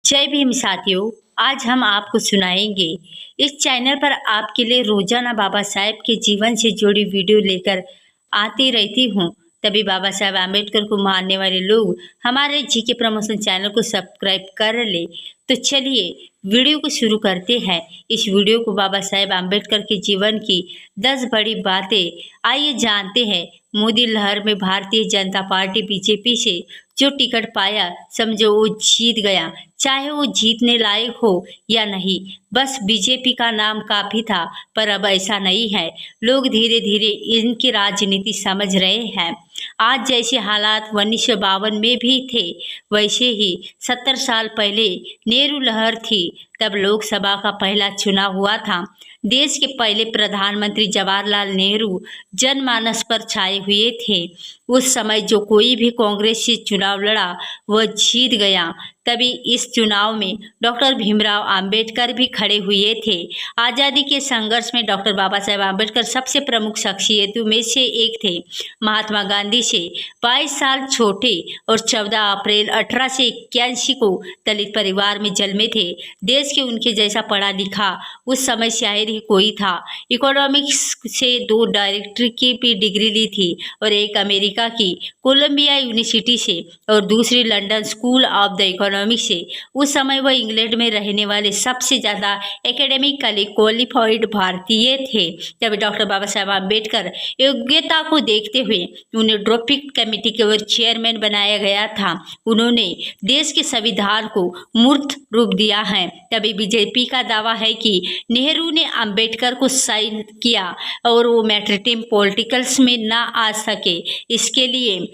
जय भीम साथियों। आज हम आपको सुनाएंगे। इस चैनल पर आपके लिए रोजाना बाबा साहेब के जीवन से जुड़ी वीडियो लेकर आती रहती हूँ। तभी बाबा साहेब आम्बेडकर को मानने वाले लोग हमारे जीके प्रमोशन चैनल को सब्सक्राइब कर ले। तो चलिए वीडियो को शुरू करते हैं। इस वीडियो को बाबा साहेब आम्बेडकर के जीवन की 10 बड़ी बातें आइए जानते हैं। मोदी लहर में भारतीय जनता पार्टी बीजेपी से जो टिकट पाया समझो वो जीत गया, चाहे वो जीतने लायक हो या नहीं। बस बीजेपी का नाम काफी था, पर अब ऐसा नहीं है। लोग धीरे धीरे इनकी राजनीति समझ रहे हैं। आज जैसे हालात 1952 में भी थे, वैसे ही 70 साल पहले नेहरू लहर थी। तब लोकसभा का पहला चुनाव हुआ था। देश के पहले प्रधानमंत्री जवाहरलाल नेहरू जनमानस पर छाए हुए थे। उस समय जो कोई भी कांग्रेस से चुनाव लड़ा वह जीत गया। तभी इस चुनाव में डॉक्टर भीमराव अंबेडकर भी खड़े हुए थे। आज़ादी के संघर्ष में डॉक्टर बाबा साहेब आम्बेडकर सबसे प्रमुख शख्सियतों में से एक थे। महात्मा गांधी से 22 साल छोटे और 14 अप्रैल 1881 को दलित परिवार में जन्मे थे। देश के उनके जैसा पढ़ा लिखा उस समय शायद ही कोई था। इकोनॉमिक्स से 2 डायरेक्टर की भी डिग्री ली थी और एक अमेरिका की कोलंबिया यूनिवर्सिटी से और दूसरी London school of the economics से। उस समय वह इंग्लैंड में रहने वाले सबसे ज़्यादा एकेडमिकली क्वालिफाइड भारतीय थे। तब डॉक्टर बाबा साहेब आम्बेडकर योग्यता को देखते हुए उन्हें ड्रॉपिंग कमेटी के ओर चेयरमैन बनाया गया था। उन्होंने देश के संविधान को मूर्त रूप दिया है। तभी बीजेपी का दावा है कि नेहरू ने अंबेडकर को साइन किया और वो मैट्रिटिम पॉलिटिकल्स में ना आ सके, इसके लिए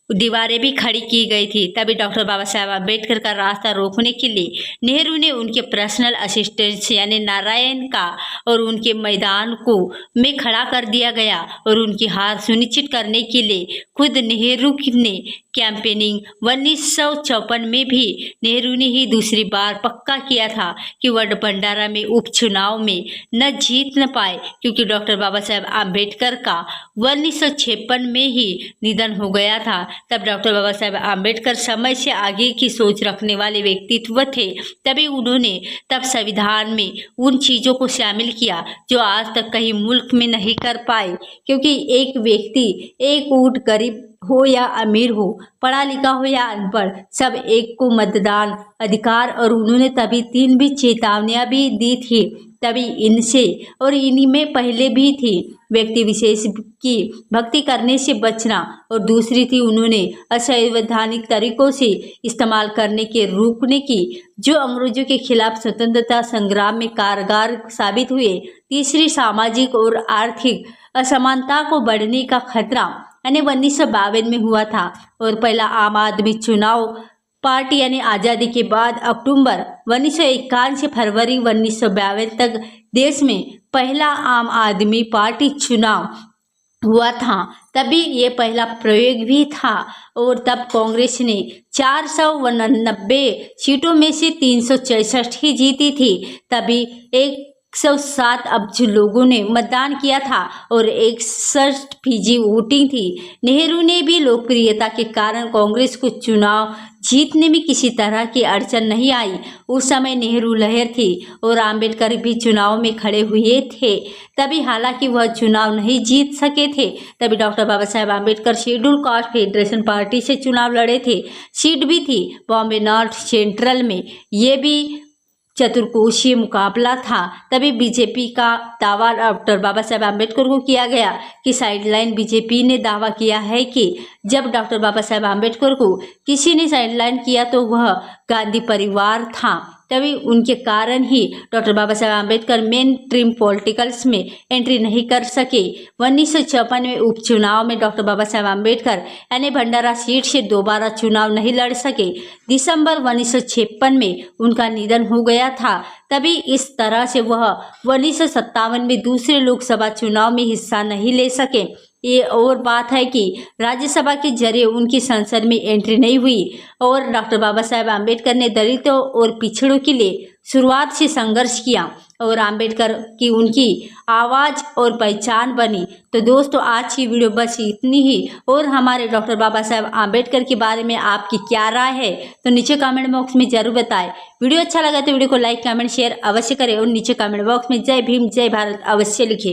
दीवारें भी खड़ी की गई थी। तभी डॉक्टर बाबा साहेब आम्बेडकर का रास्ता रोकने के लिए नेहरू ने उनके पर्सनल असिस्टेंट यानी नारायण का और उनके मैदान को में खड़ा कर दिया गया और उनकी हार सुनिश्चित करने के लिए खुद नेहरू ने कैंपेनिंग 1954 में भी नेहरू ने ही दूसरी बार पक्का किया था कि वह भंडारा में उपचुनाव में न जीत न पाए, क्योंकि डॉक्टर बाबा साहेब आम्बेडकर का 1956 में ही निधन हो गया था। तब डॉक्टर बाबा साहेब आम्बेडकर समय से आगे की सोच रखने वाले व्यक्तित्व थे। तभी उन्होंने तब संविधान में उन चीज़ों को शामिल किया जो आज तक कहीं मुल्क में नहीं कर पाए, क्योंकि एक व्यक्ति एक ऊँट गरीब हो या अमीर हो, पढ़ा लिखा हो या अनपढ़, सब एक को मतदान अधिकार। और उन्होंने तभी 3 भी चेतावनियां भी दी थी। तभी इनसे और इनमें पहले भी थी व्यक्ति विशेष की भक्ति करने से बचना, और दूसरी थी उन्होंने असंवैधानिक तरीकों से इस्तेमाल करने के रोकने की, जो अंग्रेजों के खिलाफ स्वतंत्रता संग्राम में कारगर साबित हुए। तीसरी सामाजिक और आर्थिक असमानता को बढ़ने का खतरा यानी 1952 में हुआ था। और पहला आम आदमी चुनाव पार्टी यानी आज़ादी के बाद अक्टूबर 1951 से फरवरी 1952 तक देश में पहला आम आदमी पार्टी चुनाव हुआ था। तभी ये पहला प्रयोग भी था और तब कांग्रेस ने 499 सीटों में से 366 ही जीती थी। तभी 107 अब्ज लोगों ने मतदान किया था और 61% वोटिंग थी। नेहरू ने भी लोकप्रियता के कारण कांग्रेस को चुनाव जीतने में किसी तरह की अड़चन नहीं आई। उस समय नेहरू लहर थी और आम्बेडकर भी चुनाव में खड़े हुए थे। तभी हालांकि वह चुनाव नहीं जीत सके थे। तभी doctor Baba Saheb Ambedkar schedule caste federation party से चुनाव लड़े थे। सीट भी थी बॉम्बे नॉर्थ सेंट्रल में। ये भी चतुर्कोशीय मुकाबला था। तभी बीजेपी का दावा डॉक्टर बाबा साहेब आम्बेडकर को किया गया कि साइडलाइन। बीजेपी ने दावा किया है कि जब डॉक्टर बाबा साहेब आम्बेडकर को किसी ने साइडलाइन किया तो वह गांधी परिवार था। तभी उनके कारण ही doctor Baba Saheb Ambedkar main stream politicals में एंट्री नहीं कर सके। 1956 में उपचुनाव में डॉक्टर बाबा साहेब आम्बेडकर यानी भंडारा सीट से दोबारा चुनाव नहीं लड़ सके। दिसंबर 1956 में उनका निधन हो गया था। तभी इस तरह से वह 1957 में दूसरे लोकसभा चुनाव में हिस्सा नहीं ले सके। ये और बात है कि राज्यसभा के जरिए उनकी संसद में एंट्री नहीं हुई। और डॉक्टर बाबा साहेब आम्बेडकर ने दलितों और पिछड़ों के लिए शुरुआत से संघर्ष किया। और आम्बेडकर की उनकी आवाज़ और पहचान बनी। तो दोस्तों आज की वीडियो बस इतनी ही। और हमारे डॉक्टर बाबा साहब आम्बेडकर के बारे में आपकी क्या राय है तो नीचे कमेंट बॉक्स में जरूर बताएं। वीडियो अच्छा लगा तो वीडियो को लाइक कमेंट शेयर अवश्य करें और नीचे कमेंट बॉक्स में जय भीम जय भारत अवश्य लिखें।